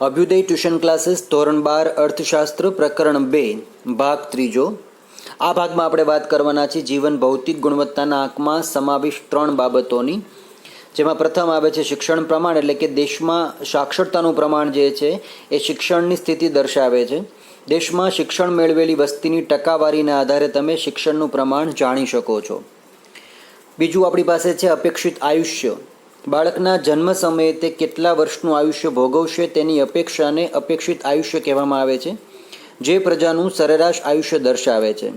Abhyuday tuition classes ધોરણ 12 અર્થશાસ્ત્ર પ્રકરણ 2 ભાગ ત્રીજો. આ ભાગમાં આપણે વાત કરવાના છીએ જીવન ભૌતિક ગુણવત્તાના આંકમાં સમાવિષ્ટ 3 બાબતોની, જેમાં પ્રથમ આવે છે શિક્ષણ પ્રમાણ, એટલે કે દેશમાં સાક્ષરતાનું પ્રમાણ જે છે એ શિક્ષણની સ્થિતિ દર્શાવે છે. દેશમાં શિક્ષણ મેળવેલી વસ્તીની ટકાવારીના આધારે તમે શિક્ષણનું પ્રમાણ જાણી શકો છો. બીજું આપણી પાસે છે અપેક્ષિત આયુષ્ય. બાળકના જન્મ સમયે તે કેટલા વર્ષનું આયુષ્ય ભોગવશે તેની અપેક્ષાને અપેક્ષિત આયુષ્ય કહેવામાં આવે છે, જે પ્રજાનું સરેરાશ આયુષ્ય દર્શાવે છે.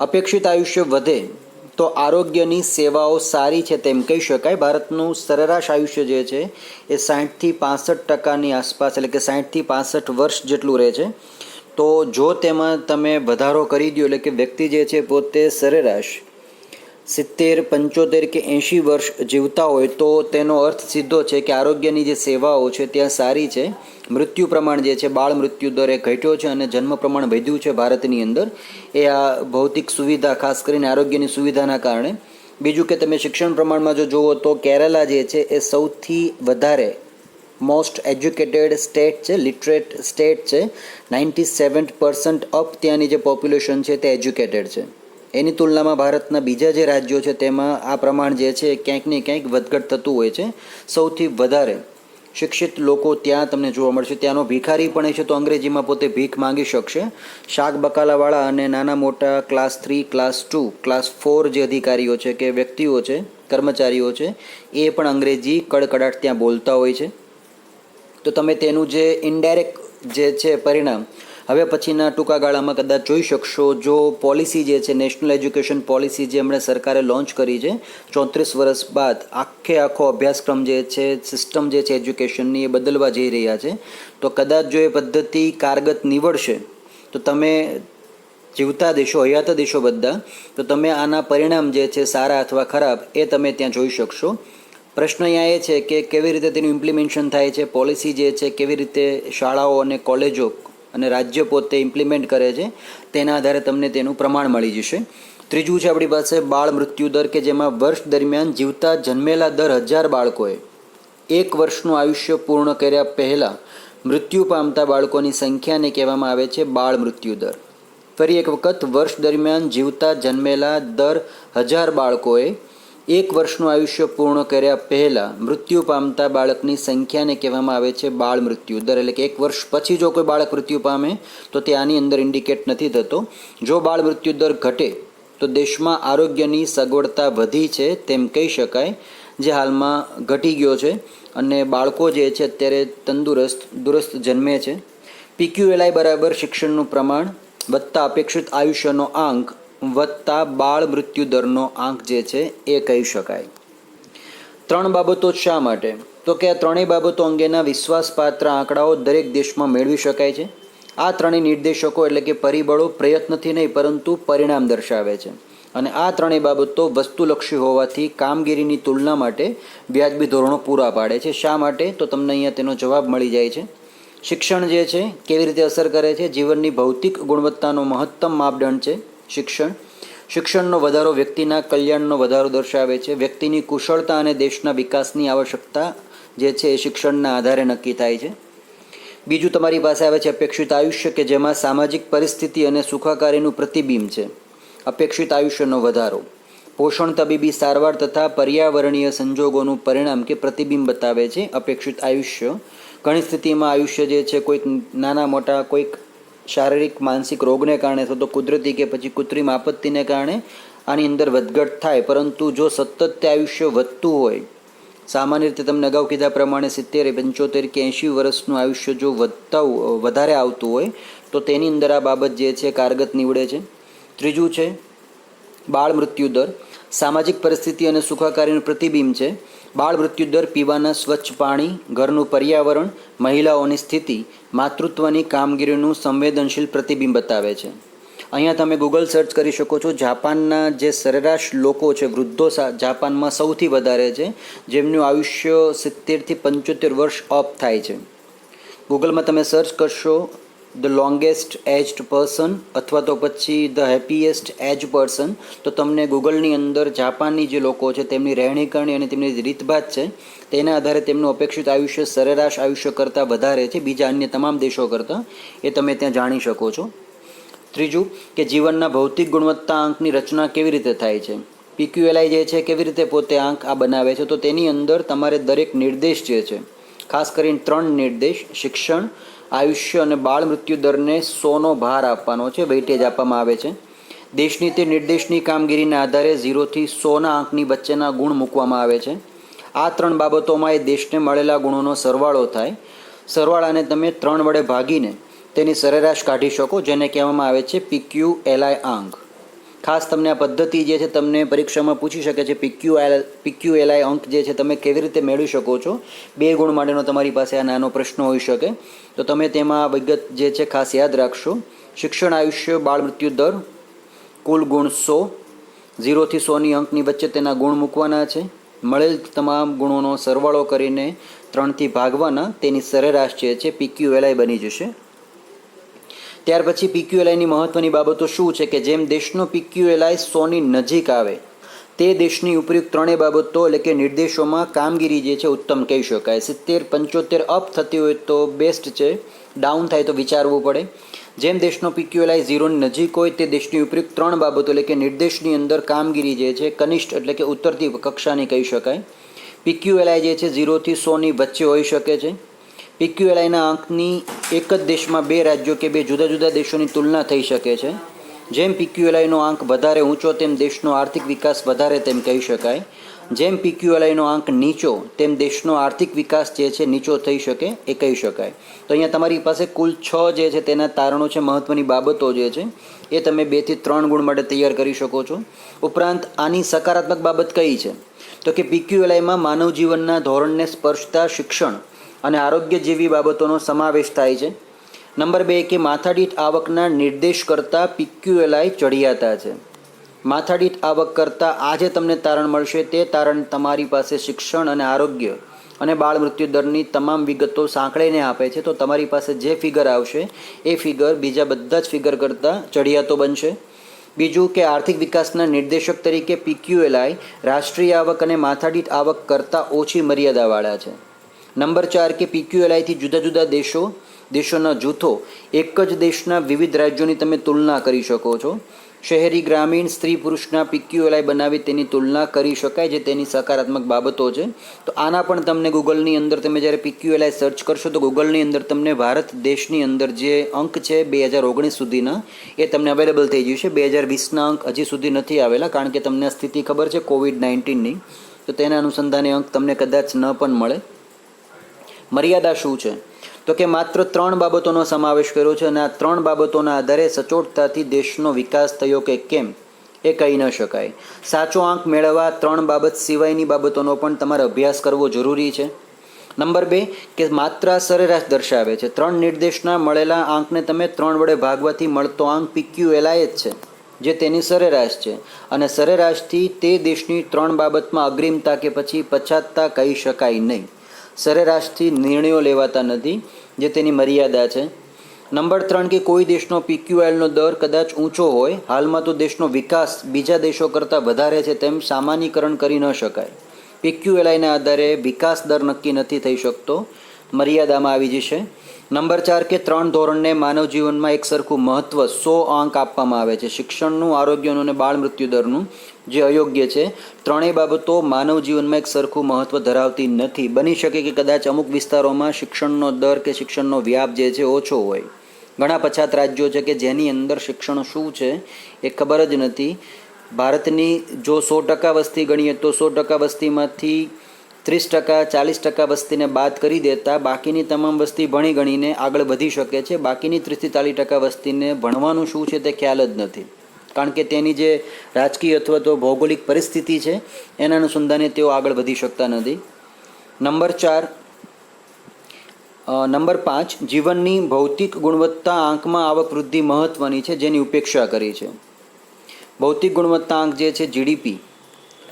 અપેક્ષિત આયુષ્ય વધે તો આરોગ્યની સેવાઓ સારી છે તેમ કહી શકાય. ભારતનું સરેરાશ આયુષ્ય જે છે એ 60થી 65% આસપાસ, એટલે કે 60થી 65 વર્ષ જેટલું રહે છે. તો જો તેમાં તમે વધારો કરી દો, એટલે કે વ્યક્તિ જે છે પોતે સરેરાશ 70, 75 કે 80 વર્ષ જીવતા હોય તો તેનો અર્થ સીધો છે કે આરોગ્યની જે સેવાઓ છે ત્યાં સારી છે. મૃત્યુ પ્રમાણ જે છે, બાળ મૃત્યુ દર એ ઘટ્યો છે અને જન્મ પ્રમાણ વધ્યું છે ભારતની અંદર, એ આ ભૌતિક સુવિધા, ખાસ કરીને આરોગ્યની સુવિધાના કારણે. બીજું કે તમે શિક્ષણ પ્રમાણમાં જો જુઓ તો કેરાલા જે છે એ સૌથી વધારે મોસ્ટ એજ્યુકેટેડ સ્ટેટ છે, લિટરેટ સ્ટેટ છે. 97% ઓફ ત્યાંની જે પોપ્યુલેશન છે તે એજ્યુકેટેડ છે. એની તુલનામાં ભારતના બીજા જે રાજ્યો છે તેમાં આ પ્રમાણ જે છે ક્યાંક ને ક્યાંક વધઘટ થતું હોય છે. સૌથી વધારે શિક્ષિત લોકો ત્યાં તમને જોવા મળશે. ત્યાંનો ભિખારી પણ છે તો અંગ્રેજીમાં પોતે ભીખ માંગી શકશે. શાક બકાલાવાળા અને નાના મોટા ક્લાસ 3, ક્લાસ 2, ક્લાસ 4 જે અધિકારીઓ છે કે વ્યક્તિઓ છે, કર્મચારીઓ છે, એ પણ અંગ્રેજી કડકડાટ ત્યાં બોલતા હોય છે. તો તમે તેનું જે ઇનડાયરેક્ટ જે છે પરિણામ હવે પછીના ટૂંકા ગાળામાં કદાચ જોઈ શકશો. જો પોલિસી જે છે, નેશનલ એજ્યુકેશન પોલિસી જે હમણાં સરકારે લોન્ચ કરી છે 34 વર્ષ બાદ, આખો અભ્યાસક્રમ જે છે, સિસ્ટમ જે છે એજ્યુકેશનની એ બદલવા જઈ રહ્યા છે. તો કદાચ જો એ પદ્ધતિ કારગત નીવડશે તો તમે જીવતા દેશો, હયાત દેશો બધા, તો તમે આના પરિણામ જે છે સારા અથવા ખરાબ એ તમે ત્યાં જોઈ શકશો. પ્રશ્ન અહીંયા એ છે કે કેવી રીતે તેનું ઇમ્પ્લિમેન્શન થાય છે, પોલિસી જે છે કેવી રીતે શાળાઓ અને કોલેજો અને રાજ્ય પોતે ઇમ્પ્લિમેન્ટ કરે છે, તેના આધારે તમને તેનું પ્રમાણ મળી જશે. ત્રીજું છે આપણી પાસે બાળ મૃત્યુ દર, કે જેમાં વર્ષ દરમિયાન જીવતા જન્મેલા દર 1000 બાળકોએ 1 વર્ષનું આયુષ્ય પૂર્ણ કર્યા પહેલાં મૃત્યુ પામતા બાળકોની સંખ્યાને કહેવામાં આવે છે બાળ મૃત્યુ દર. ફરી એક વખત, વર્ષ દરમિયાન જીવતા જન્મેલા દર 1000 બાળકોએ 1 વર્ષનું આયુષ્ય પૂર્ણ કર્યા પહેલાં મૃત્યુ પામતા બાળકની સંખ્યાને કહેવામાં આવે છે બાળ મૃત્યુ દર. એટલે કે 1 વર્ષ પછી જો કોઈ બાળક મૃત્યુ પામે તો તે આની અંદર ઇન્ડિકેટ નથી થતો. જો બાળ મૃત્યુ દર ઘટે તો દેશમાં આરોગ્યની સગવડતા વધી છે તેમ કહી શકાય, જે હાલમાં ઘટી ગયો છે. અને બાળકો જે છે અત્યારે તંદુરસ્ત દુરસ્ત જન્મે છે. PQLI બરાબર શિક્ષણનું પ્રમાણ વત્તા અપેક્ષિત આયુષ્યનો આંક વત્તા બાળ મૃત્યુ દરનો આંક જે છે એ કહી શકાય. 3 બાબતો શા માટે? તો કે આ 3 બાબતો અંગેના વિશ્વાસપાત્ર આંકડાઓ દરેક દેશમાં મેળવી શકાય છે. આ 3 નિર્દેશકો, એટલે કે પરિબળો, પ્રયત્નથી નહીં પરંતુ પરિણામ દર્શાવે છે. અને આ 3 બાબતો વસ્તુલક્ષી હોવાથી કામગીરીની તુલના માટે વ્યાજબી ધોરણો પૂરા પાડે છે. શા માટે? તો તમને અહીંયા તેનો જવાબ મળી જાય છે. શિક્ષણ જે છે કેવી રીતે અસર કરે છે? જીવનની ભૌતિક ગુણવત્તાનો મહત્તમ માપદંડ છે શિક્ષણનો વધારો વ્યક્તિના કલ્યાણનો વધારો દર્શાવે છે. વ્યક્તિની કુશળતા અને દેશના વિકાસની આવશ્યકતા જે છે એ શિક્ષણના આધારે નક્કી થાય છે. બીજું તમારી પાસે આવે છે અપેક્ષિત આયુષ્ય, કે જેમાં સામાજિક પરિસ્થિતિ અને સુખાકારીનું પ્રતિબિંબ છે. અપેક્ષિત આયુષ્યનો વધારો પોષણ, તબીબી સારવાર તથા પર્યાવરણીય સંજોગોનું પરિણામ કે પ્રતિબિંબ બતાવે છે અપેક્ષિત આયુષ્ય. ઘણી સ્થિતિમાં આયુષ્ય જે છે કોઈક નાના મોટા, કોઈક શારીરિક માનસિક રોગને કારણે અથવા તો કુદરતી કે પછી કૃત્રિમ આપત્તિને કારણે આની અંદર વધઘટ થાય. પરંતુ જો સતત તે આયુષ્ય વધતું હોય, સામાન્ય રીતે તમને અગાઉ કીધા પ્રમાણે 70, 75 કે 80 વર્ષનું આયુષ્ય જો વધારે આવતું હોય તો તેની અંદર આ બાબત જે છે કારગત નીવડે છે. ત્રીજું છે બાળ મૃત્યુ દર. સામાજિક પરિસ્થિતિ અને સુખાકારીનું પ્રતિબિંબ છે. બાળ મૃત્યુ દર પીવાના સ્વચ્છ પાણી, ઘરનું પર્યાવરણ, મહિલાઓની સ્થિતિ, માતૃત્વની કામગીરીનું સંવેદનશીલ પ્રતિબિંબ બતાવે છે. અહીંયા તમે ગૂગલ સર્ચ કરી શકો છો. જાપાનના જે સરેરાશ લોકો છે, વૃદ્ધો જાપાનમાં સૌથી વધારે છે, જેમનું આયુષ્ય 70થી 75 વર્ષ અપ થાય છે. ગૂગલમાં તમે સર્ચ કરશો ધ લોંગેસ્ટ એજ્ડ પર્સન અથવા તો પછી ધ હેપીએસ્ટ એજ પર્સન, તો તમને ગૂગલની અંદર જાપાનની જે લોકો છે તેમની રહેણીકરણી અને તેમની રીતભાત છે તેના આધારે તેમનું અપેક્ષિત આયુષ્ય સરેરાશ આયુષ્ય કરતાં વધારે છે બીજા અન્ય તમામ દેશો કરતાં, એ તમે ત્યાં જાણી શકો છો. ત્રીજું કે જીવનના ભૌતિક ગુણવત્તા આંકની રચના કેવી રીતે થાય છે. પીક્યુએલઆઈ જે છે કેવી રીતે પોતે આંક આ બનાવે છે, તો તેની અંદર તમારે દરેક નિર્દેશ જે છે, ખાસ કરીને 3 નિર્દેશ, શિક્ષણ, આયુષ્ય અને બાળ મૃત્યુ દરને 100નો ભાર આપવાનો છે, વેઇટેજ આપવામાં આવે છે. દેશની તે નિર્દેશની કામગીરીના આધારે 0થી 100ના આંકની વચ્ચેના ગુણ મૂકવામાં આવે છે. આ 3 બાબતોમાં એ દેશને મળેલા ગુણોનો સરવાળો થાય. સરવાળાને તમે 3 વડે ભાગીને તેની સરેરાશ કાઢી શકો, જેને કહેવામાં આવે છે પીક્યુએલઆઈ આંક. ખાસ તમને આ પદ્ધતિ જે છે તમને પરીક્ષામાં પૂછી શકે છે. પીક્યુએલઆઈ અંક જે છે તમે કેવી રીતે મેળવી શકો છો. 2 ગુણ માટેનો તમારી પાસે આ નાનો પ્રશ્ન હોઈ શકે, તો તમે તેમાં આ વિગત જે છે ખાસ યાદ રાખશો. શિક્ષણ, આયુષ્ય, બાળ મૃત્યુ દર, કુલ ગુણ 100, 0થી 100ની અંકની વચ્ચે તેના ગુણ મૂકવાના છે. મળેલ તમામ ગુણોનો સરવાળો કરીને 3થી ભાગવાના, તેની સરેરાશ જે છે પીક્યુએલઆઈ બની જશે. ત્યાર પછી પીક્યુએલઆઈની મહત્ત્વની બાબતો શું છે કે જેમ દેશનો પીક્યુએલઆઈ 100ની નજીક આવે તે દેશની ઉપયુક્ત 3 બાબતો એટલે કે નિર્દેશોમાં કામગીરી જે છે ઉત્તમ કહી શકાય. 70-75 અપ થતી હોય તો બેસ્ટ છે, ડાઉન થાય તો વિચારવું પડે. જેમ દેશનો પીક્યુએલઆઈ 0ની નજીક હોય તે દેશની ઉપયુક્ત 3 બાબતો એટલે કે નિર્દેશની અંદર કામગીરી જે છે કનિષ્ઠ એટલે કે ઉતરતી કક્ષાની કહી શકાય. પીક્યુએલઆઈ જે છે 0થી 100ની વચ્ચે હોઈ શકે છે. પીક્યુએલઆઈના આંકની એક જ દેશમાં 2 રાજ્યો કે 2 જુદા જુદા દેશોની તુલના થઈ શકે છે. જેમ પીક્યુએલઆઈનો આંક વધારે ઊંચો તેમ દેશનો આર્થિક વિકાસ વધારે તેમ કહી શકાય. જેમ પીક્યુએલઆઈનો આંક નીચો તેમ દેશનો આર્થિક વિકાસ જે છે નીચો થઈ શકે એ કહી શકાય. તો અહીંયા તમારી પાસે કુલ 6 જે છે તેના તારણો છે, મહત્ત્વની બાબતો જે છે એ તમે 2થી 3 ગુણ માટે તૈયાર કરી શકો છો. ઉપરાંત આની સકારાત્મક બાબત કઈ છે તો કે પીક્યુએલઆઈમાં માનવ જીવનના ધોરણને સ્પર્શતા શિક્ષણ અને આરોગ્ય જેવી બાબતોનો સમાવેશ થાય છે. નંબર 2 કે માથાદીઠ આવકના નિર્દેશ કરતાં પીક્યુએલઆઈ ચઢિયાતા છે. માથાદીઠ આવક કરતાં આ જે તમને તારણ મળશે તે તારણ તમારી પાસે શિક્ષણ અને આરોગ્ય અને બાળ મૃત્યુ દરની તમામ વિગતો સાંકળીને આપે છે. તો તમારી પાસે જે ફિગર આવશે એ ફિગર બીજા બધા જ ફિગર કરતાં ચઢિયાતો બનશે. બીજું કે આર્થિક વિકાસના નિર્દેશક તરીકે પીક્યુએલઆઈ રાષ્ટ્રીય આવક અને માથાદીઠ આવક કરતાં ઓછી મર્યાદાવાળા છે. નંબર 4 કે પીક્યુએલઆઈથી જુદા જુદા દેશોના જૂથો એક જ દેશના વિવિધ રાજ્યોની તમે તુલના કરી શકો છો. શહેરી, ગ્રામીણ, સ્ત્રી પુરુષના પીક્યુએલઆઈ બનાવી તેની તુલના કરી શકાય, જે તેની સકારાત્મક બાબતો છે. તો આના પણ તમને ગૂગલની અંદર તમે જ્યારે પીક્યુએલઆઈ સર્ચ કરશો તો ગૂગલની અંદર તમને ભારત દેશની અંદર જે અંક છે 2019 સુધીના એ તમને અવેલેબલ થઈ જશે. 2020ના અંક હજી સુધી નથી આવેલા, કારણ કે તમને આ સ્થિતિ ખબર છે કોવિડ-19ની, તો તેના અનુસંધાને અંક તમને કદાચ ન પણ મળે. મર્યાદા શું છે તો કે માત્ર 3 બાબતોનો સમાવેશ કર્યો છે અને આ 3 બાબતોના આધારે સચોટતાથી દેશનો વિકાસ થયો કે કેમ એ કહી ન શકાય. સાચો આંક મેળવવા 3 બાબત સિવાયની બાબતોનો પણ તમારે અભ્યાસ કરવો જરૂરી છે. નંબર 2 કે માત્ર સરેરાશ દર્શાવે છે. 3 નિર્દેશના મળેલા આંકને તમે 3 વડે ભાગવાથી મળતો આંક પીક્યુએલઆઈ જ છે, જે તેની સરેરાશ છે. અને સરેરાશથી તે દેશની 3 બાબતમાં અગ્રિમતા કે પછી પછાતતા કહી શકાય નહીં. સરેરાશથી નિર્ણયો લેવાતા નથી, જે તેની મર્યાદા છે. નંબર 3 કે કોઈ દેશનો પીક્યુએલનો દર કદાચ ઊંચો હોય, હાલમાં તો દેશનો વિકાસ બીજા દેશો કરતાં વધારે છે તેમ સામાન્યીકરણ કરી ન શકાય. પીક્યુએલઆઈના આધારે વિકાસ દર નક્કી નથી થઈ શકતો, મર્યાદામાં આવી જશે. નંબર 4 કે 3 ધોરણને માનવ જીવનમાં એક સરખું મહત્ત્વ 100 અંક આપવામાં આવે છે. શિક્ષણનું, આરોગ્યનું અને બાળ મૃત્યુ દરનું જે અયોગ્ય છે. 3 બાબતો માનવ જીવનમાં એક સરખું મહત્ત્વ ધરાવતી નથી. બની શકે કે કદાચ અમુક વિસ્તારોમાં શિક્ષણનો દર કે શિક્ષણનો વ્યાપ જે છે ઓછો હોય. ઘણા પછાત રાજ્યો છે કે જેની અંદર શિક્ષણ શું છે એ ખબર જ નથી. ભારતની જો 100% વસ્તી ગણીએ તો 100% વસ્તીમાંથી 30%, 40% વસ્તીને બાદ કરી દેતા બાકીની તમામ વસ્તી ભણી ગણીને આગળ વધી શકે છે. બાકીની 30-40% વસ્તીને ભણવાનું શું છે તે ખ્યાલ જ નથી, કારણ કે તેની જે રાજકીય અથવા તો ભૌગોલિક પરિસ્થિતિ છે એના અનુસંધાને તેઓ આગળ વધી શકતા નથી. નંબર 5 જીવનની ભૌતિક ગુણવત્તા આંકમાં આવક વૃદ્ધિ મહત્ત્વની છે, જેની ઉપેક્ષા કરી છે. ભૌતિક ગુણવત્તા આંક જે છે જીડીપી,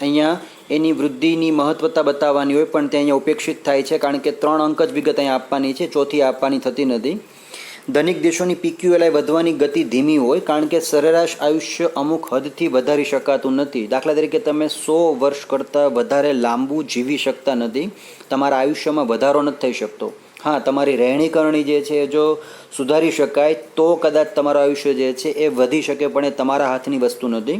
અહીંયા એની વૃદ્ધિની મહત્વતા બતાવવાની હોય પણ તે અહીંયા ઉપેક્ષિત થાય છે, કારણ કે 3 અંક જ વિગત અહીંયા આપવાની છે, ચોથી આપવાની થતી નથી. ધનિક દેશોની PQLI વધવાની ગતિ ધીમી હોય, કારણ કે સરેરાશ આયુષ્ય અમુક હદથી વધારી શકાતું નથી. દાખલા તરીકે તમે 100 વર્ષ કરતાં વધારે લાંબુ જીવી શકતા નથી, તમારા આયુષ્યમાં વધારો નથી થઈ શકતો. હા, તમારી રહેણીકરણી જે છે જો સુધારી શકાય તો કદાચ તમારું આયુષ્ય જે છે એ વધી શકે, પણ એ તમારા હાથની વસ્તુ નથી.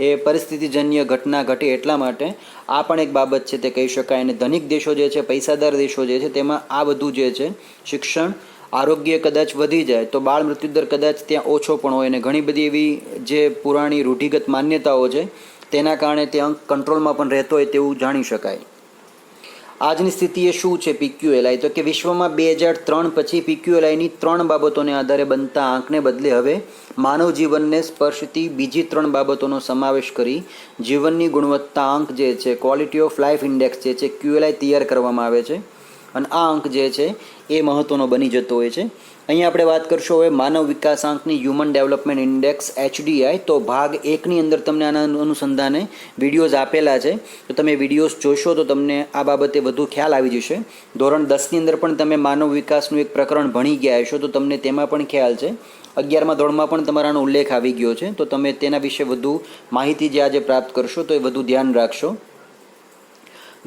એ પરિસ્થિતિજન્ય ઘટના ઘટે એટલા માટે આ પણ એક બાબત છે તે કહી શકાય. અને ધનિક દેશો જે છે, પૈસાદાર દેશો જે છે, તેમાં આ બધું જે છે શિક્ષણ, આરોગ્ય કદાચ વધી જાય તો બાળ મૃત્યુદર કદાચ ત્યાં ઓછો પણ હોય. અને ઘણી બધી એવી જે પુરાણી રૂઢિગત માન્યતાઓ છે તેના કારણે તે અંક કંટ્રોલમાં પણ રહેતો હોય તેવું જાણી શકાય. આજની સ્થિતિ એ શું છે PQLI? તો કે વિશ્વમાં 2003 પછી PQLIની 3 બાબતોને આધારે બનતા આંકને બદલે હવે માનવ જીવનને સ્પર્શતી બીજી 3 બાબતોનો સમાવેશ કરી જીવનની ગુણવત્તા આંક જે છે, ક્વોલિટી ઓફ લાઈફ ઇન્ડેક્સ જે છે, QLI તૈયાર કરવામાં આવે છે. અને આ અંક જે છે એ મહત્ત્વનો બની જતો હોય છે. અહીંયા આપણે વાત કરશું હવે માનવ વિકાસાંકની, હ્યુમન ડેવલપમેન્ટ ઇન્ડેક્સ HDI. તો ભાગ 1ની અંદર તમને આના અનુસંધાને વિડીયોઝ આપેલા છે, તો તમે વિડીયોઝ જોશો તો તમને આ બાબતે વધુ ખ્યાલ આવી જશે. ધોરણ 10ની અંદર પણ તમે માનવ વિકાસનું એક પ્રકરણ ભણી ગયા હશો, તો તમને તેમાં પણ ખ્યાલ છે. 11મા ધોરણમાં પણ તમારાનો ઉલ્લેખ આવી ગયો છે, તો તમે તેના વિશે વધુ માહિતી જે આજે પ્રાપ્ત કરશો તો એ વધુ ધ્યાન રાખશો.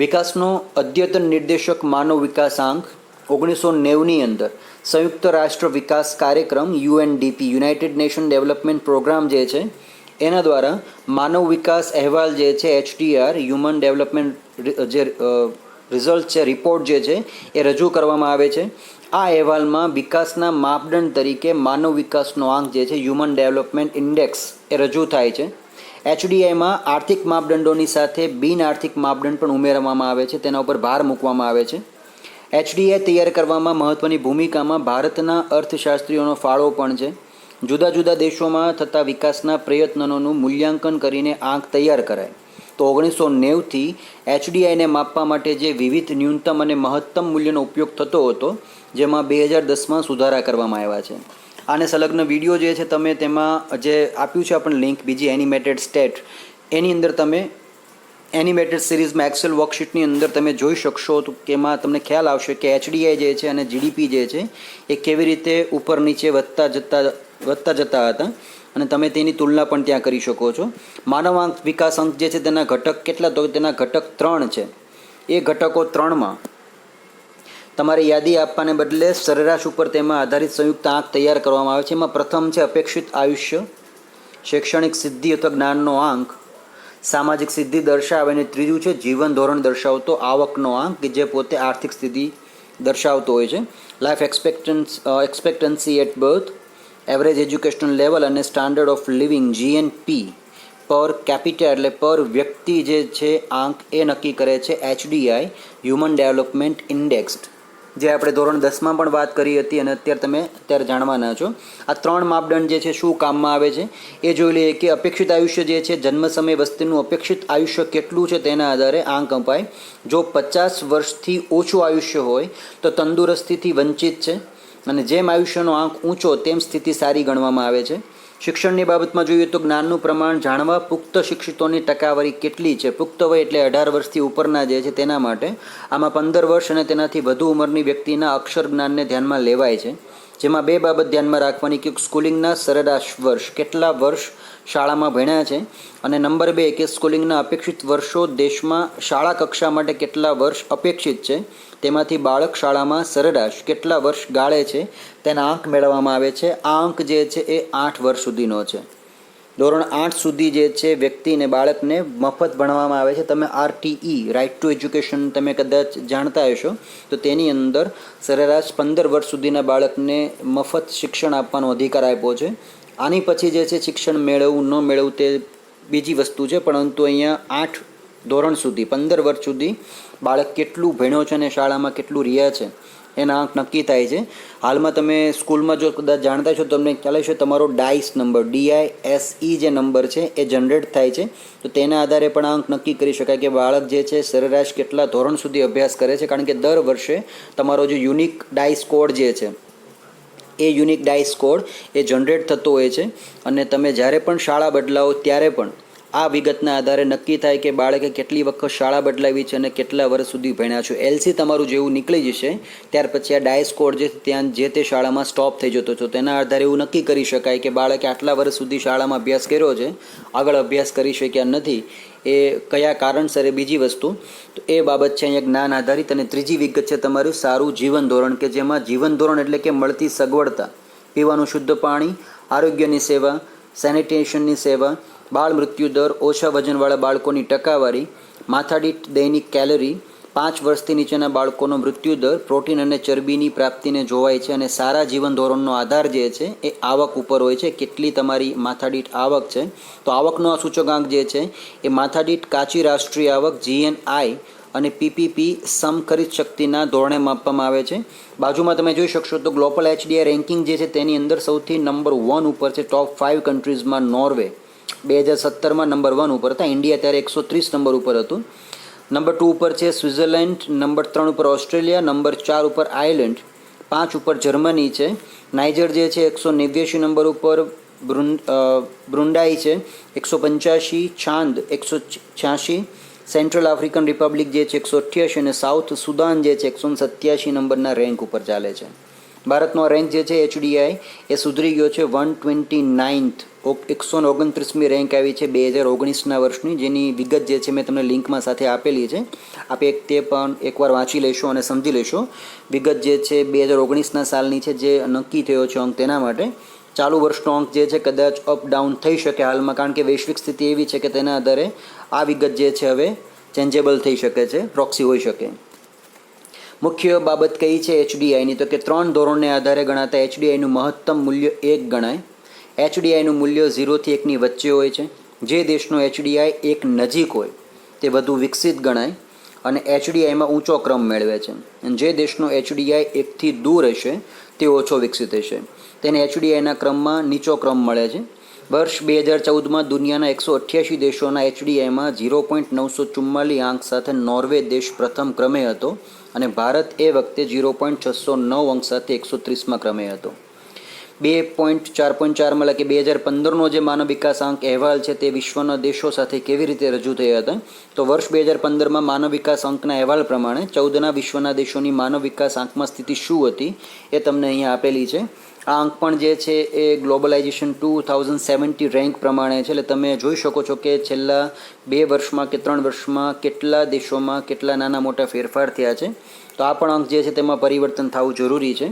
વિકાસનો અદ્યતન નિર્દેશક માનવ વિકાસાંક 1990ની અંદર સંયુક્ત રાષ્ટ્ર વિકાસ કાર્યક્રમ UNDP, United Nation Development Program જે છે એના દ્વારા માનવ વિકાસ અહેવાલ જે છે HDR, હ્યુમન ડેવલપમેન્ટ જે રિઝલ્ટ છે, રિપોર્ટ જે છે એ રજૂ કરવામાં આવે છે. આ અહેવાલમાં વિકાસના માપદંડ તરીકે માનવ વિકાસનો આંક જે છે, હ્યુમન ડેવલપમેન્ટ ઇન્ડેક્સ, એ રજૂ થાય છે. HDIમાં આર્થિક માપદંડોની સાથે બિન આર્થિક માપદંડ પણ ઉમેરવામાં આવે છે, તેના ઉપર ભાર મૂકવામાં આવે છે. HDI તૈયાર કરવામાં મહત્ત્વની ભૂમિકામાં ભારતના અર્થશાસ્ત્રીઓનો ફાળો પણ છે. જુદા જુદા દેશોમાં થતા વિકાસના પ્રયત્નોનું મૂલ્યાંકન કરીને આંક તૈયાર કરાય. તો 1990થી HDIને માપવા માટે જે વિવિધ ન્યૂનતમ અને મહત્તમ મૂલ્યનો ઉપયોગ થતો હતો, જેમાં 2010માં સુધારા કરવામાં આવ્યા છે. આને સંલગ્ન વિડીયો જે છે તમે તેમાં જે આપ્યું છે આપણને લિંક, બીજી એનિમેટેડ સ્ટેટ, એની અંદર તમે એનિમેટેડ સિરીઝમાં એક્સેલ વર્કશીટની અંદર તમે જોઈ શકશો. તો એમાં તમને ખ્યાલ આવશે કે HDI જે છે અને GDP જે છે એ કેવી રીતે ઉપર નીચે વધતા જતા હતા, અને તમે તેની તુલના પણ ત્યાં કરી શકો છો. માનવ આંક વિકાસ અંક જે છે તેના ઘટક કેટલા? તો તેના ઘટક 3 છે. એ ઘટકો 3માં તમારે યાદી આપવાને બદલે સરેરાશ ઉપર તેમાં આધારિત સંયુક્ત આંક તૈયાર કરવામાં આવે છે. એમાં પ્રથમ છે અપેક્ષિત આયુષ્ય, શૈક્ષણિક સિદ્ધિ અથવા જ્ઞાનનો આંક, સામાજિક સિદ્ધિ દર્શાવે, અને ત્રીજું છે જીવન ધોરણ દર્શાવતો આવકનો આંક કે જે પોતે આર્થિક સ્થિતિ દર્શાવતો હોય છે. Life expectancy at birth, average educational level અને સ્ટાન્ડર્ડ ઓફ લિવિંગ GNP પર કેપિટા એટલે પર વ્યક્તિ જે છે આંક એ નક્કી કરે છે HDI, હ્યુમન ડેવલપમેન્ટ ઇન્ડેક્સ, જે આપણે ધોરણ 10માં પણ વાત કરી હતી અને અત્યારે જાણવાના છો. આ 3 માપદંડ જે છે શું કામમાં આવે છે એ જોઈ લઈએ. કે અપેક્ષિત આયુષ્ય જે છે, જન્મ સમય વસ્તીનું અપેક્ષિત આયુષ્ય કેટલું છે તેના આધારે આંક અપાય. જો 50 વર્ષથી ઓછું આયુષ્ય હોય તો તંદુરસ્તીથી વંચિત છે, અને જેમ આયુષ્યનો આંક ઊંચો તેમ સ્થિતિ સારી ગણવામાં આવે છે. શિક્ષણની બાબતમાં જોઈએ તો જ્ઞાનનું પ્રમાણ જાણવા પુખ્ત શિક્ષિતોની ટકાવારી કેટલી છે. પુખ્ત વય એટલે 18 વર્ષથી ઉપરના જે છે તેના માટે આમાં 15 વર્ષ અને તેનાથી વધુ ઉંમરની વ્યક્તિના અક્ષર જ્ઞાનને ધ્યાનમાં લેવાય છે. જેમાં 2 બાબત ધ્યાનમાં રાખવાની કે સ્કૂલિંગના સરેરાશ વર્ષ, કેટલા વર્ષ શાળામાં ભણ્યા છે, અને નંબર 2 કે સ્કૂલિંગના અપેક્ષિત વર્ષો દેશમાં શાળા કક્ષા માટે કેટલા વર્ષ અપેક્ષિત છે, તેમાંથી બાળક શાળામાં સરેરાશ કેટલા વર્ષ ગાળે છે તેના આંક મેળવવામાં આવે છે. આ આંક જે છે એ 8 વર્ષ સુધીનો છે. ધોરણ 8 સુધી જે છે વ્યક્તિને, બાળકને મફત ભણવામાં આવે છે. તમે RTE, રાઇટ ટુ એજ્યુકેશન, તમે કદાચ જાણતા હશો, તો તેની અંદર સરેરાશ 15 વર્ષ સુધીના બાળકને મફત શિક્ષણ આપવાનો અધિકાર આપ્યો છે. આની પછી જે છે શિક્ષણ મેળવવું ન મેળવવું તે બીજી વસ્તુ છે, પરંતુ અહીંયા 8 ધોરણ સુધી 15 વર્ષ સુધી બાળક કેટલું ભણ્યો છે અને શાળામાં કેટલું રહ્યા છે એના આંક નક્કી થાય છે. હાલમાં તમે સ્કૂલમાં જો કદાચ જાણતા છો, તમને ખ્યાલ હશે તમારો ડાઇસ નંબર, DISE જે નંબર છે એ જનરેટ થાય છે. તો તેના આધારે પણ આંક નક્કી કરી શકાય કે બાળક જે છે સરેરાશ કેટલા ધોરણ સુધી અભ્યાસ કરે છે. કારણ કે દર વર્ષે તમારો જે યુનિક ડાઇસ કોડ જે છે એ યુનિક ડાઇસ કોડ એ જનરેટ થતો હોય છે, અને તમે જ્યારે પણ શાળા બદલાવો ત્યારે પણ આ વિગતના આધારે નક્કી થાય કે બાળકે કેટલી વખત શાળા બદલાવી છે અને કેટલા વર્ષ સુધી ભણ્યા છે. એલસી તમારું જેવું નીકળી જશે ત્યાર પછી આ ડાયસ કોડ જે ત્યાં જે તે શાળામાં સ્ટોપ થઈ જતો છે તેના આધારે એવું નક્કી કરી શકાય કે બાળકે આટલા વર્ષ સુધી શાળામાં અભ્યાસ કર્યો છે, આગળ અભ્યાસ કરી શક્યા નથી, એ કયા કારણસર. બીજી વસ્તુ તો એ બાબત છે અહીંયા જ્ઞાન આધારિત. અને ત્રીજી વિગત છે તમારું સારું જીવન ધોરણ, કે જેમાં જીવન ધોરણ એટલે કે મળતી સગવડતા, પીવાનું શુદ્ધ પાણી, આરોગ્યની સેવા, સેનિટેશનની સેવા, બાળ મૃત્યુ દર, ઓછા વજનવાળા બાળકોની ટકાવારી, માથાદીઠ દૈનિક કેલરી, 5 વર્ષથી નીચેના બાળકોનો મૃત્યુ દર, પ્રોટીન અને ચરબીની પ્રાપ્તિને જોવાય છે. અને સારા જીવન ધોરણનો આધાર જે છે એ આવક ઉપર હોય છે, કેટલી તમારી માથાદીઠ આવક છે. તો આવકનો આ સૂચકાંક જે છે એ માથાદીઠ કાચી રાષ્ટ્રીય આવક GNI અને PPP સમખરીદ શક્તિના ધોરણે માપવામાં આવે છે. બાજુમાં તમે જોઈ શકશો તો ગ્લોબલ HDI રેન્કિંગ જે છે તેની અંદર સૌથી નંબર 1 ઉપર છે. ટોપ 5 કન્ટ્રીઝમાં નોર્વે 2017માં નંબર 1 ઉપર હતા. ઇન્ડિયા ત્યારે 130 નંબર ઉપર હતું. નંબર 2 ઉપર છે સ્વિટ્ઝરલેન્ડ, નંબર 3 ઉપર ઓસ્ટ્રેલિયા, નંબર 4 ઉપર આયર્લેન્ડ, 5 ઉપર જર્મની છે. નાઇજર જે છે 189 નંબર ઉપર, બ્રુન્ડાઈ છે 185, ચાંદ 186, સેન્ટ્રલ આફ્રિકન રિપબ્લિક જે છે 188 અને સાઉથ સુદાન જે છે 187 નંબરના રેન્ક ઉપર ચાલે છે. ભારતનો રેન્ક જે છે HDI એ સુધરી ગયો છે 129th, 129મી રેન્ક આવી છે 2019ના વર્ષની, જેની વિગત જે છે મેં તમને લિંકમાં સાથે આપેલી છે. આપે તે પણ એકવાર વાંચી લેશો અને સમજી લેશો. વિગત જે છે 2019ના સાલની છે, જે નક્કી થયો છે અંક તેના માટે. ચાલુ વર્ષનો અંક જે છે કદાચ અપ ડાઉન થઈ શકે હાલમાં, કારણ કે વૈશ્વિક સ્થિતિ એવી છે કે તેના આધારે આ વિગત જે છે હવે ચેન્જેબલ થઈ શકે છે, પ્રોક્સી હોઈ શકે. મુખ્ય બાબત કઈ છે HDIની, તો કે 3 ધોરણને આધારે ગણાતા HDIનું મહત્તમ મૂલ્ય 1 ગણાય. HDIનું મૂલ્ય 0 થી 1ની વચ્ચે હોય છે. જે દેશનો HDI 1 નજીક હોય તે વધુ વિકસિત ગણાય અને HDIમાં ઊંચો ક્રમ મેળવે છે. અને જે દેશનો HDI 1 થી દૂર હશે તે ઓછો વિકસિત હશે, તેને HDIના ક્રમમાં નીચો ક્રમ મળે છે. વર્ષ 2014માં દુનિયાના 188 દેશોના HDIમાં 0.944 આંક સાથે નોર્વે દેશ પ્રથમ ક્રમે હતો અને ભારત એ વખતે 0.609 અંક સાથે 130માં ક્રમે હતો. 4.4 કે 2015નો જે માનવ વિકાસ આંક અહેવાલ છે તે વિશ્વના દેશો સાથે કેવી રીતે રજૂ થયા હતા, તો વર્ષ 2015માં માનવ વિકાસ અંકના અહેવાલ પ્રમાણે 14ના વિશ્વના દેશોની માનવ વિકાસ આંકમાં સ્થિતિ શું હતી એ તમને અહીંયા આપેલી છે. આ અંક પણ જે છે એ ગ્લોબલાઇઝેશન 2070 રેન્ક પ્રમાણે છે. એટલે તમે જોઈ શકો છો કે છેલ્લા 2 વર્ષમાં કે 3 વર્ષમાં કેટલા દેશોમાં કેટલા નાના મોટા ફેરફાર થયા છે. તો આ પણ અંક જે છે તેમાં પરિવર્તન થવું જરૂરી છે.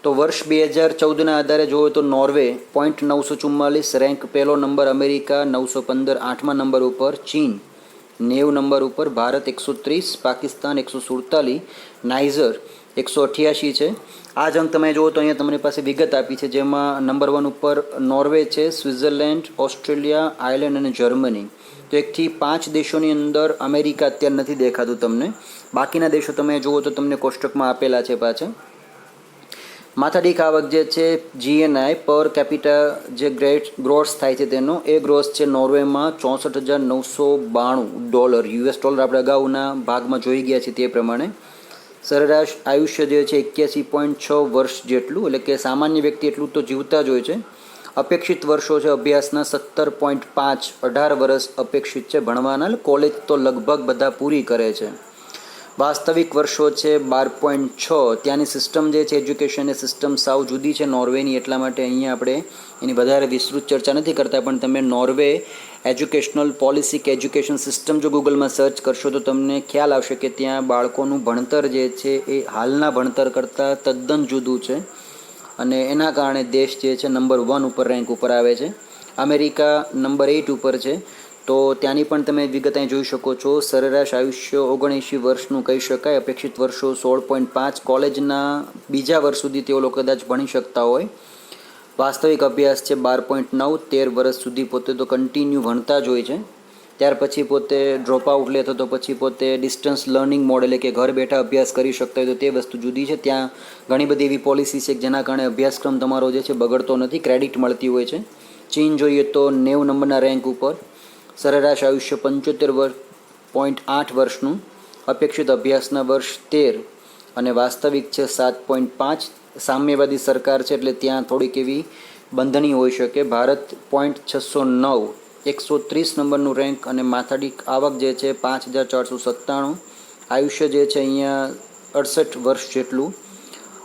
તો વર્ષ 2014ના આધારે જોઈએ તો નોર્વે 0.944 રેન્ક પહેલો નંબર, અમેરિકા 915 8મા નંબર ઉપર, ચીન 90 નંબર ઉપર, ભારત 130, પાકિસ્તાન 147, નાઇજર 188 છે. આ જ અંક તમે જુઓ તો અહીંયા તમારી પાસે વિગત આપી છે, જેમાં નંબર 1 ઉપર નોર્વે છે, સ્વિટ્ઝરલેન્ડ, ઓસ્ટ્રેલિયા, આયર્લેન્ડ અને જર્મની. તો 1 થી 5 દેશોની અંદર અમેરિકા અત્યારે નથી દેખાતું તમને. બાકીના દેશો તમે જુઓ તો તમને કોષ્ટકમાં આપેલા છે પાછા. માથાદીઠ આવક જે છે GNI પર કેપિટા જે ગ્રોસ થાય છે તેનો, એ ગ્રોસ છે નોર્વેમાં $64,992, US ડોલર આપણે અગાઉના ભાગમાં જોઈ ગયા છીએ તે પ્રમાણે. સરેરાશ આયુષ્ય જે છે 81.6 વર્ષ જેટલું, એટલે કે સામાન્ય વ્યક્તિ એટલું તો જીવતા જ હોય છે. અપેક્ષિત વર્ષો છે અભ્યાસના 17.5, 18 વર્ષ અપેક્ષિત છે ભણવાના. કોલેજ તો લગભગ બધા પૂરી કરે છે. વાસ્તવિક વર્ષો છે 12.6. ત્યાંની સિસ્ટમ જે છે એજ્યુકેશન એ સિસ્ટમ સાવ જુદી છે નોર્વેની, એટલા માટે અહીંયા આપણે એની વધારે વિસ્તૃત ચર્ચા નથી કરતા. પણ તમે નોર્વે એજ્યુકેશનલ પોલિસી કે એજ્યુકેશન સિસ્ટમ જો ગૂગલમાં સર્ચ કરશો તો તમને ખ્યાલ આવશે કે ત્યાં બાળકોનું ભણતર જે છે એ હાલના ભણતર કરતાં તદ્દન જુદું છે અને એના કારણે દેશ જે છે નંબર 1 ઉપર રેન્ક ઉપર આવે છે. અમેરિકા નંબર 8 ઉપર છે. તો ત્યાંની પણ તમે વિગત અહીં જોઈ શકો છો. સરેરાશ આયુષ્ય 79 વર્ષનું કહી શકાય, અપેક્ષિત વર્ષો 16.5. કોલેજના બીજા વર્ષ સુધી તેઓ લોકો કદાચ ભણી શકતા હોય. વાસ્તવિક અભ્યાસ છે 12.9, 13 વર્ષ સુધી પોતે તો કન્ટિન્યુ ભણતા જ હોય છે. ત્યાર પછી પોતે ડ્રોપ આઉટ લે તો પછી પોતે ડિસ્ટન્સ લર્નિંગ મોડ, એટલે કે ઘર બેઠા અભ્યાસ કરી શકતા હોય તો તે વસ્તુ જુદી છે. ત્યાં ઘણી બધી એવી પોલિસી છે જેના કારણે અભ્યાસક્રમ તમારો જે છે બગડતો નથી, ક્રેડિટ મળતી હોય છે. ચીન જોઈએ તો 90 નંબરના રેન્ક ઉપર, સરેરાશ આયુષ્ય 75.8 વર્ષનું, અપેક્ષિત અભ્યાસના વર્ષ 13 અને વાસ્તવિક છે 7.5. સામ્યવાદી સરકાર છે એટલે ત્યાં થોડીક એવી બંધણી હોઈ શકે. ભારત 0.609, 130 નંબરનું રેન્ક અને માથાદીઠ આવક જે છે 5497. આયુષ્ય જે છે અહીંયા 68 વર્ષ જેટલું.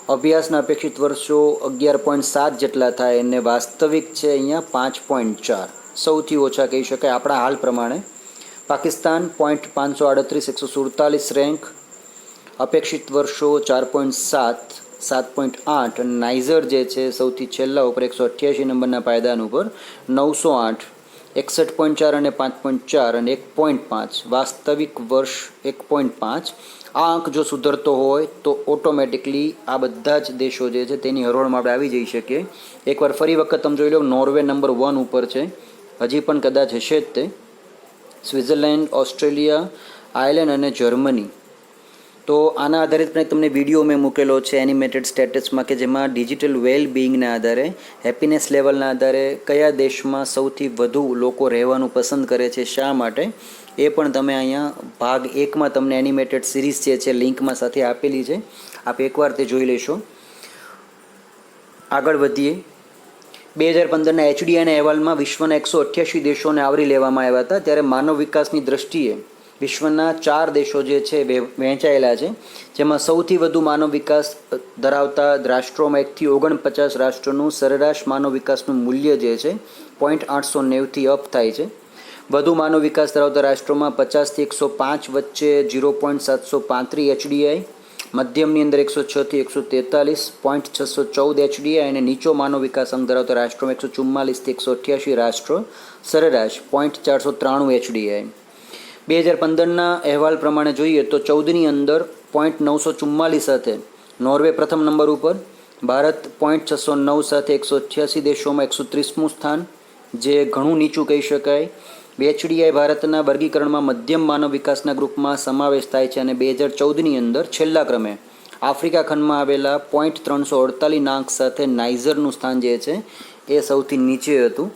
અભ્યાસના અપેક્ષિત વર્ષો 11.7 જેટલા થાય અને વાસ્તવિક છે અહીંયા 5.4, સૌથી ઓછા કહી શકાય આપણા હાલ પ્રમાણે. પાકિસ્તાન 538, 147 રેન્ક, અપેક્ષિત વર્ષો 4.7, 7.8. અને નાઇઝર જે છે સૌથી છેલ્લા ઉપર 188 નંબરના પાયદાન ઉપર 908, 61.4 અને 5.4 અને 1.5, વાસ્તવિક વર્ષ 1.5. આ અંક જો સુધરતો હોય તો ઓટોમેટિકલી આ બધા જ દેશો જે છે તેની હરોળમાં આપણે આવી જઈ શકીએ. એકવાર ફરી વખત તમે જોઈ લો, નોર્વે નંબર 1 ઉપર છે, હજી પણ કદાચ હશે જ તે. સ્વિટ્ઝરલેન્ડ, ઓસ્ટ્રેલિયા, આયર્લેન્ડ અને જર્મની. તો આના આધારિત પણ તમને વિડીયો મેં મૂકેલો છે એનિમેટેડ સ્ટેટસમાં, કે જેમાં ડિજિટલ વેલ બિંગના આધારે, હેપીનેસ લેવલના આધારે કયા દેશમાં સૌથી વધુ લોકો રહેવાનું પસંદ કરે છે, શા માટે, એ પણ તમે અહીંયા ભાગ 1માં તમને એનિમેટેડ સિરીઝ જે છે લિંકમાં સાથે આપેલી છે, આપ એકવાર તે જોઈ લેશો. આગળ વધીએ. 2015ના HDIના અહેવાલમાં વિશ્વના 188 દેશોને આવરી લેવામાં આવ્યા હતા. ત્યારે માનવ વિકાસની દ્રષ્ટિએ વિશ્વના 4 દેશો જે છે વહેંચાયેલા છે, જેમાં સૌથી વધુ માનવ વિકાસ ધરાવતા રાષ્ટ્રોમાં 1 થી 49 રાષ્ટ્રોનું સરેરાશ માનવ વિકાસનું મૂલ્ય જે છે 0.890થી અપ થાય છે. વધુ માનવ વિકાસ ધરાવતા રાષ્ટ્રોમાં 50 થી 105 વચ્ચે 0.735 HDI, મધ્યમની અંદર 106 થી 143, 0.614 HDI અને નીચો માનવ વિકાસ અંક ધરાવતા રાષ્ટ્રોમાં 144 થી 188 રાષ્ટ્રો સરેરાશ 0.493 HDI. 2015ના અહેવાલ પ્રમાણે જોઈએ તો 14ની અંદર 0.944 સાથે નોર્વે પ્રથમ નંબર ઉપર, ભારત 0.609 સાથે 188 દેશોમાં 130મું સ્થાન, જે ઘણું નીચું કહી શકાય. HDI ભારતના વર્ગીકરણમાં મધ્યમ માનવ વિકાસના ગ્રુપમાં સમાવેશ થાય છે અને 2014ની અંદર છેલ્લા ક્રમે આફ્રિકા ખંડમાં આવેલા 0.348 આંક સાથે નાઇઝરનું સ્થાન જે છે એ સૌથી નીચે હતું.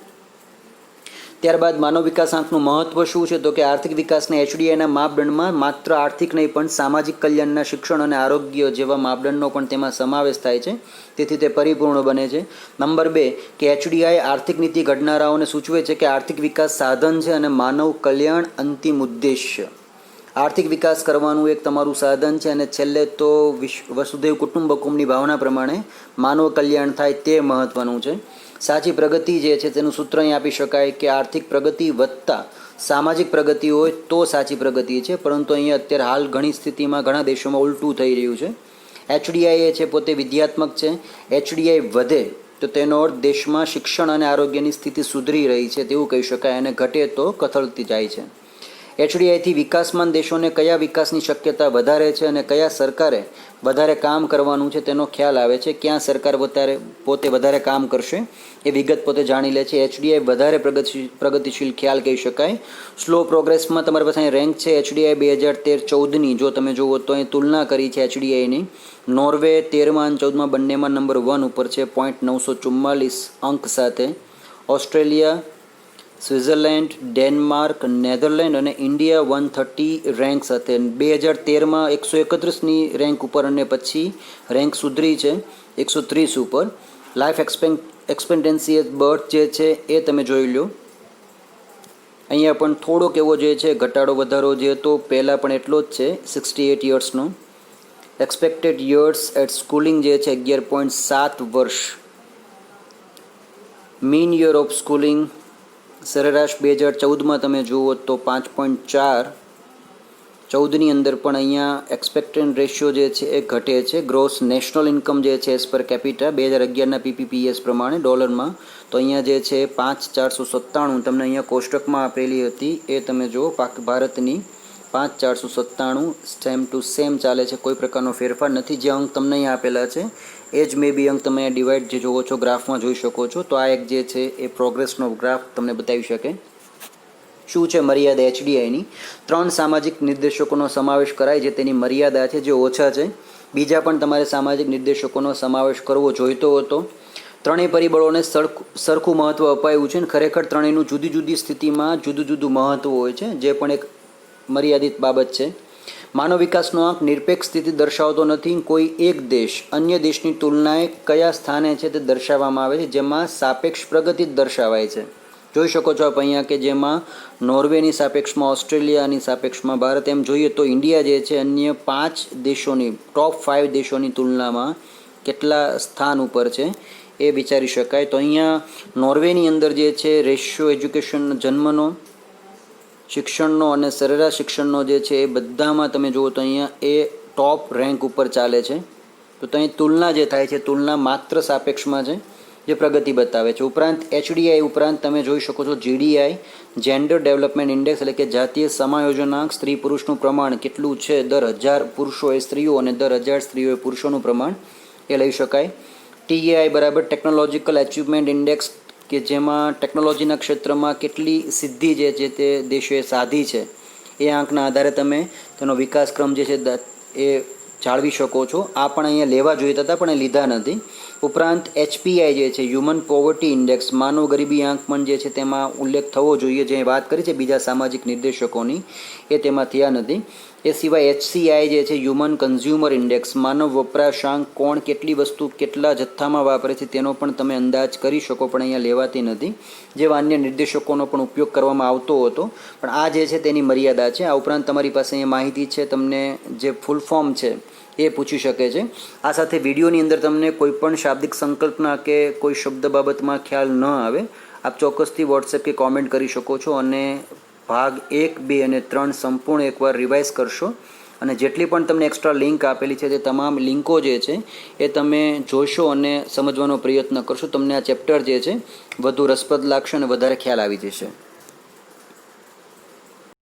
ત્યારબાદ માનવ વિકાસ આંકનું મહત્વ શું છે, તો કે આર્થિક વિકાસના HDIના માપદંડમાં માત્ર આર્થિક નહીં પણ સામાજિક કલ્યાણના, શિક્ષણ અને આરોગ્ય જેવા માપદંડનો પણ તેમાં સમાવેશ થાય છે, તેથી તે પરિપૂર્ણ બને છે. નંબર 2 કે HDI આર્થિક નીતિ ઘડનારાઓને સૂચવે છે કે આર્થિક વિકાસ સાધન છે અને માનવ કલ્યાણ અંતિમ ઉદ્દેશ્ય. આર્થિક વિકાસ કરવાનું એક તમારું સાધન છે અને છેલ્લે તો વસુધૈવ કુટુંબકમની ભાવના પ્રમાણે માનવ કલ્યાણ થાય તે મહત્વનું છે. સાચી પ્રગતિ જે છે તેનું સૂત્ર અહીં આપી શકાય કે આર્થિક પ્રગતિ વત્તા સામાજિક પ્રગતિ હોય તો સાચી પ્રગતિ છે, પરંતુ અહીંયા અત્યારે હાલ ઘણી સ્થિતિમાં ઘણા દેશોમાં ઉલટું થઈ રહ્યું છે. HDI એ છે પોતે વિધ્યાત્મક છે. HDI વધે તો તેનો અર્થ દેશમાં શિક્ષણ અને આરોગ્યની સ્થિતિ સુધરી રહી છે તેવું કહી શકાય, અને ઘટે તો કથળતી જાય છે. HDIથી વિકાસમાન દેશોને કયા વિકાસની શક્યતા વધારે છે અને કયા સરકારે વધારે કામ કરવાનું છે તેનો ખ્યાલ આવે છે. ક્યાં સરકાર પોતે વધારે કામ કરશે એ વિગત પોતે જાણી લે છે. HDI વધારે પ્રગતિશીલ ખ્યાલ કહી શકાય. સ્લો પ્રોગ્રેસમાં તમારી પાસે અહીં રેન્ક છે HDI 2013-14ની જો તમે જુઓ તો અહીં તુલના કરી છે HDIની. નોર્વે 13માં અને 14માં બંનેમાં નંબર 1 ઉપર છે 0.944 અંક સાથે. ઓસ્ટ્રેલિયા, સ્વિટ્ઝરલેન્ડ, ડેનમાર્ક, નેધરલેન્ડ અને ઇન્ડિયા 130 રેન્ક સાથે. 2013માં 131ની રેન્ક ઉપર અને પછી રેન્ક સુધરી છે 130 ઉપર. લાઈફ એક્સપેક્ટન્સી એટ બર્થ જે છે એ તમે જોઈ લો. અહીંયા પણ થોડોક એવો જે છે ઘટાડો વધારો જે હતો પહેલાં પણ એટલો જ છે 68 યર્સનો. એક્સપેક્ટેડ યર્સ એટ સ્કૂલિંગ જે છે 11.7 વર્ષ. મીન યર ઓફ સ્કૂલિંગ સરેરાશ 2014માં તમે જુઓ તો 5.4. 14ની અંદર પણ અહીંયા એક્સપેક્ટન્ટ રેશિયો જે છે એ ઘટે છે. ગ્રોસ નેશનલ ઇન્કમ જે છે એઝ પર કેપિટા 2011ના PPPS પ્રમાણે ડોલરમાં, તો અહીંયા જે છે 5,497 તમને અહીંયા કોષ્ટકમાં આપેલી હતી એ તમે જુઓ. ભારતની 5,497 સેમ ટુ સેમ ચાલે છે, કોઈ પ્રકારનો ફેરફાર નથી. જે અંક તમને અહીંયા આપેલા છે એ જ મે બી અંક તમે ડિવાઈડ જે જોવો છો ગ્રાફમાં જોઈ શકો છો. તો આ એક જે છે એ પ્રોગ્રેસનો ગ્રાફ તમને બતાવી શકે. શું છે મર્યાદા HDIની? 3 સામાજિક નિર્દેશકોનો સમાવેશ કરાય છે, તેની મર્યાદા છે જે ઓછા છે. બીજા પણ તમારે સામાજિક નિર્દેશકોનો સમાવેશ કરવો જોઈતો હતો. ત્રણેય પરિબળોને સરખું મહત્ત્વ અપાયું છે અને ખરેખર ત્રણેયનું જુદી જુદી સ્થિતિમાં જુદું જુદું મહત્ત્વ હોય છે, જે પણ એક મર્યાદિત બાબત છે. માનવ વિકાસનો આંક નિરપેક્ષ સ્થિતિ દર્શાવતો નથી. કોઈ એક દેશ અન્ય દેશની તુલનાએ કયા સ્થાને છે તે દર્શાવવામાં આવે છે, જેમાં સાપેક્ષ પ્રગતિ જ દર્શાવાય છે. જોઈ શકો છો આપ અહીંયા કે જેમાં નોર્વેની સાપેક્ષમાં, ઓસ્ટ્રેલિયાની સાપેક્ષમાં ભારત, એમ જોઈએ તો ઇન્ડિયા જે છે અન્ય 5 દેશોની, ટોપ 5 દેશોની તુલનામાં કેટલા સ્થાન ઉપર છે એ વિચારી શકાય. તો અહીંયા નોર્વેની અંદર જે છે રેશિયો એજ્યુકેશન, જન્મનો, શિક્ષણનો અને સરેરાશ શિક્ષણનો જે છે એ બધામાં તમે જુઓ તો અહીંયા એ ટોપ રેન્ક ઉપર ચાલે છે. તો ત્યાં તુલના જે થાય છે, તુલના માત્ર સાપેક્ષમાં છે જે પ્રગતિ બતાવે છે. ઉપરાંત HDI ઉપરાંત તમે જોઈ શકો છો GDI, જેન્ડર ડેવલપમેન્ટ ઇન્ડેક્સ, એટલે કે જાતીય સમાયોજનાંક, સ્ત્રી પુરુષનું પ્રમાણ કેટલું છે, દર 1000 પુરુષો એ સ્ત્રીઓ અને દર 1000 સ્ત્રીઓ એ પુરુષોનું પ્રમાણ એ લઈ શકાય. TAI બરાબર ટેકનોલોજીકલ એચિવમેન્ટ ઇન્ડેક્સ, કે જેમાં ટેકનોલોજીના ક્ષેત્રમાં કેટલી સિદ્ધિ જે છે તે દેશોએ સાધી છે એ આંકના આધારે તમે તેનો વિકાસક્રમ જે છે એ જાળવી શકો છો. આ પણ અહીંયા લેવા જોઈતા હતા પણ એ લીધા નથી. ઉપરાંત HPI જે છે હ્યુમન પોવર્ટી ઇન્ડેક્સ, માનવ ગરીબી આંક પણ જે છે તેમાં ઉલ્લેખ થવો જોઈએ, જે વાત કરી છે બીજા સામાજિક નિર્દેશકોની, એ તેમાં થયા નથી. એ સિવાય HCI જે છે હ્યુમન કન્ઝ્યુમર ઇન્ડેક્સ, માનવ વપરાશાંક, કોણ કેટલી વસ્તુ કેટલા જથ્થામાં વાપરે છે તેનો પણ તમે અંદાજ કરી શકો, પણ અહીંયા લેવાતી નથી. જેવા અન્ય નિર્દેશકોનો પણ ઉપયોગ કરવામાં આવતો હતો, પણ આ જે છે તેની મર્યાદા છે. આ ઉપરાંત તમારી પાસે અહીંયા માહિતી છે, તમને જે ફૂલ ફોર્મ છે એ પૂછી શકે છે. આ સાથે વિડીયોની અંદર તમને કોઈ પણ શાબ્દિક સંકલ્પના કે કોઈ શબ્દ બાબતમાં ખ્યાલ ન આવે, આપ ચોક્કસથી વોટ્સએપ કે કોમેન્ટ કરી શકો છો અને ભાગ 1, 2 અને 3 સંપૂર્ણ એકવાર રિવાઇઝ કરશો. અને જેટલી પણ તમને એક્સ્ટ્રા લિંક આપેલી છે તે તમામ લિંકો જે છે એ તમે જોશો અને સમજવાનો પ્રયત્ન કરશો. તમને આ ચેપ્ટર જે છે વધુ રસપ્રદ લાગશે અને વધારે ખ્યાલ આવી જશે.